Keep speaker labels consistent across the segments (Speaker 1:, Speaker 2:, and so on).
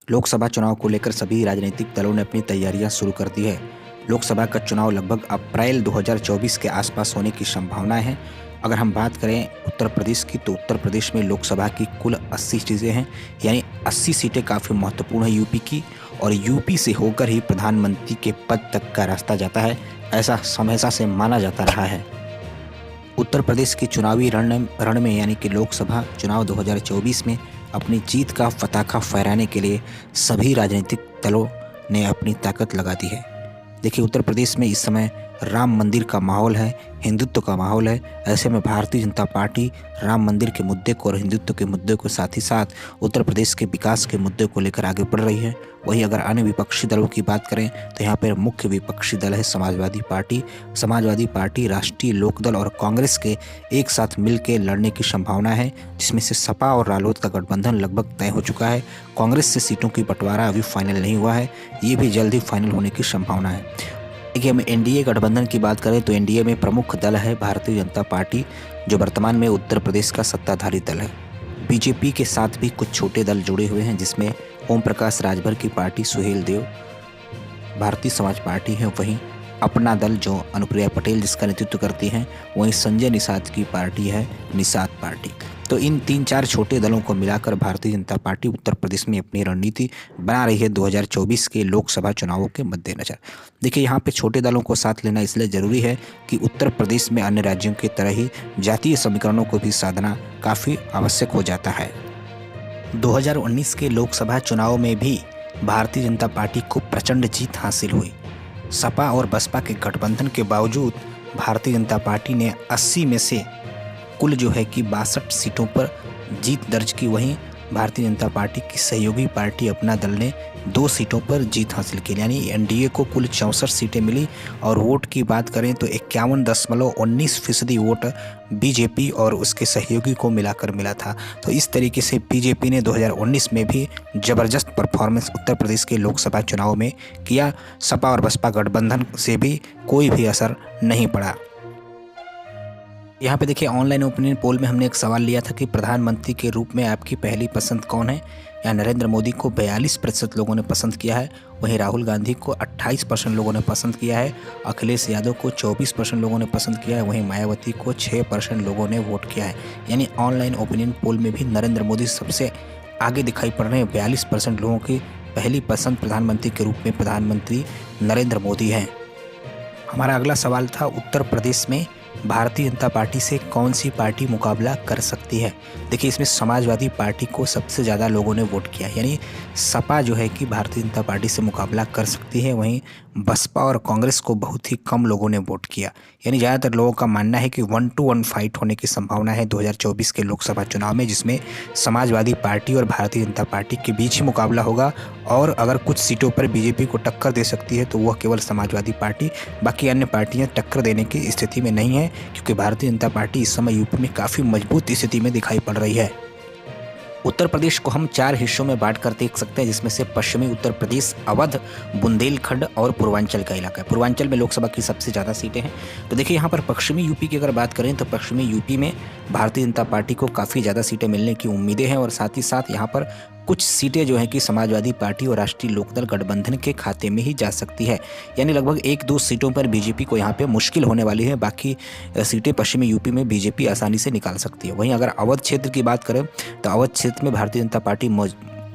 Speaker 1: लोकसभा चुनाव को लेकर सभी राजनीतिक दलों ने अपनी तैयारियां शुरू कर दी है। लोकसभा का चुनाव लगभग अप्रैल 2024 के आसपास होने की संभावना है। अगर हम बात करें उत्तर प्रदेश की, तो उत्तर प्रदेश में लोकसभा की कुल 80 सीटें हैं, यानी 80 सीटें काफ़ी महत्वपूर्ण है यूपी की, और यूपी से होकर ही प्रधानमंत्री के पद तक का रास्ता जाता है, ऐसा हमेशा से माना जाता रहा है। उत्तर प्रदेश की चुनावी रण में यानी कि लोकसभा चुनाव 2024 में अपनी जीत का पताका फहराने के लिए सभी राजनीतिक दलों ने अपनी ताकत लगा दी है। देखिए, उत्तर प्रदेश में इस समय राम मंदिर का माहौल है, हिंदुत्व का माहौल है। ऐसे में भारतीय जनता पार्टी राम मंदिर के मुद्दे को और हिंदुत्व के मुद्दे को साथ ही साथ उत्तर प्रदेश के विकास के मुद्दे को लेकर आगे बढ़ रही है। वहीं अगर अन्य विपक्षी दलों की बात करें तो यहाँ पर मुख्य विपक्षी दल है समाजवादी पार्टी। समाजवादी पार्टी, राष्ट्रीय लोकदल और कांग्रेस के एक साथ मिलकर लड़ने की संभावना है, जिसमें से सपा और रालोद का गठबंधन लगभग तय हो चुका है। कांग्रेस से सीटों की बंटवारा अभी फाइनल नहीं हुआ है, ये भी जल्द ही फाइनल होने की संभावना है। देखिए, हम एनडीए गठबंधन की बात करें तो एनडीए में प्रमुख दल है भारतीय जनता पार्टी, जो वर्तमान में उत्तर प्रदेश का सत्ताधारी दल है। बीजेपी के साथ भी कुछ छोटे दल जुड़े हुए हैं, जिसमें ओम प्रकाश राजभर की पार्टी सुहेल देव, भारतीय समाज पार्टी है, वहीं अपना दल जो अनुप्रिया पटेल जिसका नेतृत्व करती हैं, वहीं संजय निषाद की पार्टी है निषाद पार्टी। तो इन 3-4 छोटे दलों को मिलाकर भारतीय जनता पार्टी उत्तर प्रदेश में अपनी रणनीति बना रही है 2024 के लोकसभा चुनावों के मद्देनजर। देखिए, यहाँ पे छोटे दलों को साथ लेना इसलिए ज़रूरी है कि उत्तर प्रदेश में अन्य राज्यों की तरह ही जातीय समीकरणों को भी साधना काफ़ी आवश्यक हो जाता है। 2019 के लोकसभा चुनाव में भी भारतीय जनता पार्टी को प्रचंड जीत हासिल हुई। सपा और बसपा के गठबंधन के बावजूद भारतीय जनता पार्टी ने 80 में से कुल जो है कि 62 सीटों पर जीत दर्ज की। वहीं भारतीय जनता पार्टी की सहयोगी पार्टी अपना दल ने 2 सीटों पर जीत हासिल की, यानी एनडीए को कुल 64 सीटें मिली। और वोट की बात करें तो 51.19% वोट बीजेपी और उसके सहयोगी को मिलाकर मिला था। तो इस तरीके से बीजेपी ने 2019 में भी ज़बरदस्त परफॉर्मेंस उत्तर प्रदेश के लोकसभा चुनाव में किया। सपा और बसपा गठबंधन से भी कोई भी असर नहीं पड़ा। यहाँ पे देखिए, ऑनलाइन ओपिनियन पोल में हमने एक सवाल लिया था कि प्रधानमंत्री के रूप में आपकी पहली पसंद कौन है। यहाँ नरेंद्र मोदी को 42% लोगों ने पसंद किया है, वहीं राहुल गांधी को 28% लोगों ने पसंद किया है, अखिलेश यादव को 24% लोगों ने पसंद किया है, वहीं मायावती को 6% लोगों ने वोट किया है। यानी ऑनलाइन ओपिनियन पोल में भी नरेंद्र मोदी सबसे आगे दिखाई पड़ रहे हैं। 42% लोगों की पहली पसंद प्रधानमंत्री के रूप में प्रधानमंत्री नरेंद्र मोदी हैं। हमारा अगला सवाल था, उत्तर प्रदेश में भारतीय जनता पार्टी से कौन सी पार्टी मुकाबला कर सकती है। देखिए, इसमें समाजवादी पार्टी को सबसे ज़्यादा लोगों ने वोट किया, यानी सपा जो है कि भारतीय जनता पार्टी से मुकाबला कर सकती है। वहीं बसपा और कांग्रेस को बहुत ही कम लोगों ने वोट किया, यानी ज़्यादातर लोगों का मानना है कि 1-to-1 फाइट होने की संभावना है 2024 के लोकसभा चुनाव में, जिसमें समाजवादी पार्टी और भारतीय जनता पार्टी के बीच ही मुकाबला होगा। और अगर कुछ सीटों पर बीजेपी को टक्कर दे सकती है तो वह केवल समाजवादी पार्टी, बाकी अन्य पार्टियां टक्कर देने की स्थिति में नहीं है, क्योंकि भारतीय जनता पार्टी इस समय यूपी में काफ़ी मजबूत स्थिति में दिखाई पड़ रही है। उत्तर प्रदेश को हम 4 हिस्सों में बांट कर देख सकते हैं, जिसमें से पश्चिमी उत्तर प्रदेश, अवध, बुंदेलखंड और पूर्वांचल का इलाका है। पूर्वांचल में लोकसभा की सबसे ज़्यादा सीटें हैं। तो देखिए, यहाँ पर पश्चिमी यूपी की अगर बात करें तो पश्चिमी यूपी में भारतीय जनता पार्टी को काफ़ी ज़्यादा सीटें मिलने की उम्मीदें हैं, और साथ ही साथ यहाँ पर कुछ सीटें जो हैं कि समाजवादी पार्टी और राष्ट्रीय लोकदल गठबंधन के खाते में ही जा सकती है। यानी लगभग 1-2 सीटों पर बीजेपी को यहाँ पे मुश्किल होने वाली है, बाकी सीटें पश्चिमी यूपी में बीजेपी आसानी से निकाल सकती है। वहीं अगर अवध क्षेत्र की बात करें तो अवध क्षेत्र में भारतीय जनता पार्टी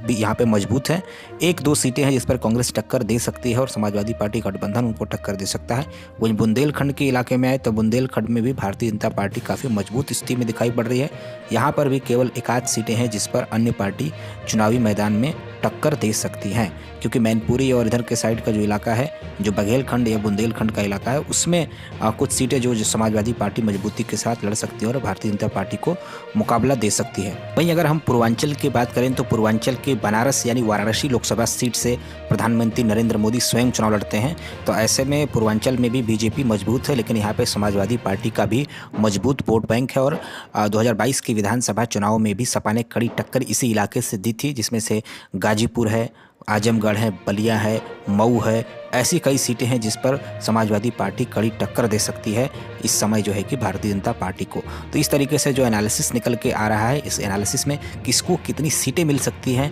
Speaker 1: भी यहाँ पे मजबूत है। 1-2 सीटें हैं जिस पर कांग्रेस टक्कर दे सकती है और समाजवादी पार्टी गठबंधन उनको टक्कर दे सकता है। वहीं बुंदेलखंड के इलाके में आए तो बुंदेलखंड में भी भारतीय जनता पार्टी काफ़ी मजबूत स्थिति में दिखाई पड़ रही है। यहाँ पर भी केवल 1-8 सीटें हैं जिस पर अन्य पार्टी चुनावी मैदान में टक्कर दे सकती हैं, क्योंकि मैनपुरी और इधर के साइड का जो इलाका है, जो बघेलखंड या बुंदेलखंड का इलाका है, उसमें कुछ सीटें जो समाजवादी पार्टी मजबूती के साथ लड़ सकती है और भारतीय जनता पार्टी को मुकाबला दे सकती है। वहीं अगर हम पूर्वांचल की बात करें तो पूर्वांचल के बनारस यानी वाराणसी लोकसभा सीट से प्रधानमंत्री नरेंद्र मोदी स्वयं चुनाव लड़ते हैं। तो ऐसे में पूर्वांचल में भी बीजेपी मजबूत है, लेकिन यहाँ पर समाजवादी पार्टी का भी मजबूत वोट बैंक है। और 2022 के विधानसभा चुनाव में भी सपा ने कड़ी टक्कर इसी इलाके से दी थी, जिसमें से गाजीपुर है, आजमगढ़ है, बलिया है, मऊ है, ऐसी कई सीटें हैं जिस पर समाजवादी पार्टी कड़ी टक्कर दे सकती है इस समय जो है कि भारतीय जनता पार्टी को। तो इस तरीके से जो एनालिसिस निकल के आ रहा है, इस एनालिसिस में किसको कितनी सीटें मिल सकती हैं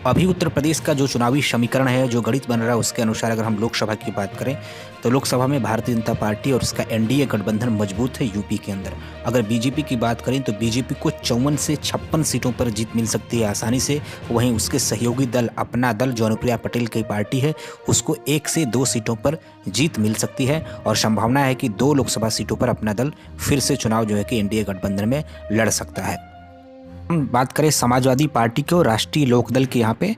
Speaker 1: अभी उत्तर प्रदेश का जो चुनावी समीकरण है, जो गणित बन रहा है, उसके अनुसार अगर हम लोकसभा की बात करें तो लोकसभा में भारतीय जनता पार्टी और उसका एनडीए गठबंधन मजबूत है यूपी के अंदर। अगर बीजेपी की बात करें तो बीजेपी को 54 से 56 सीटों पर जीत मिल सकती है आसानी से। वहीं उसके सहयोगी दल अपना दल जो अनुप्रिया पटेल की पार्टी है, उसको 1 से 2 सीटों पर जीत मिल सकती है और संभावना है कि 2 लोकसभा सीटों पर अपना दल फिर से चुनाव जो है कि एनडीए गठबंधन में लड़ सकता है। हम बात करें समाजवादी पार्टी के और राष्ट्रीय लोकदल के यहाँ पे,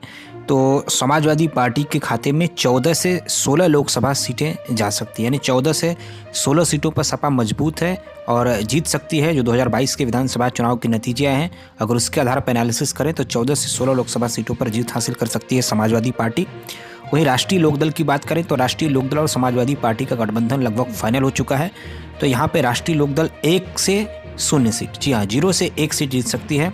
Speaker 1: तो समाजवादी पार्टी के खाते में 14 से 16 लोकसभा सीटें जा सकती हैं, यानी 14 से 16 सीटों पर सपा मजबूत है और जीत सकती है। जो 2022 के विधानसभा चुनाव के नतीजे आए हैं, अगर उसके आधार पर एनालिसिस करें तो 14 से 16 लोकसभा सीटों पर जीत हासिल कर सकती है समाजवादी पार्टी। वहीं राष्ट्रीय लोकदल की बात करें तो राष्ट्रीय लोकदल और समाजवादी पार्टी का गठबंधन लगभग फाइनल हो चुका है। तो यहाँ पे राष्ट्रीय लोकदल 1 से 0 सीट, जी हाँ 0 से 1 सीट जीत सकती है।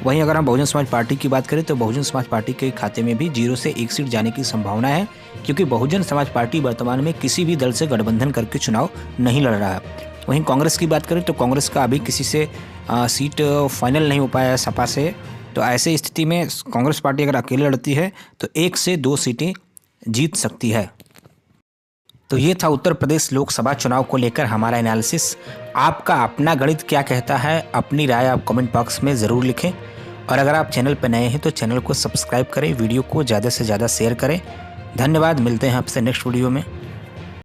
Speaker 1: वहीं अगर हम बहुजन समाज पार्टी की बात करें तो बहुजन समाज पार्टी के खाते में भी 0 से 1 सीट जाने की संभावना है, क्योंकि बहुजन समाज पार्टी वर्तमान में किसी भी दल से गठबंधन करके चुनाव नहीं लड़ रहा है। वहीं कांग्रेस की बात करें तो कांग्रेस का अभी किसी से सीट फाइनल नहीं हो पाया है सपा से। तो ऐसे स्थिति में कांग्रेस पार्टी अगर अकेले लड़ती है तो 1 से 2 सीटें जीत सकती है। तो ये था उत्तर प्रदेश लोकसभा चुनाव को लेकर हमारा एनालिसिस। आपका अपना गणित क्या कहता है? अपनी राय आप कमेंट बॉक्स में ज़रूर लिखें और अगर आप चैनल पर नए हैं तो चैनल को सब्सक्राइब करें, वीडियो को ज़्यादा से ज़्यादा शेयर करें। धन्यवाद, मिलते हैं आपसे नेक्स्ट वीडियो में।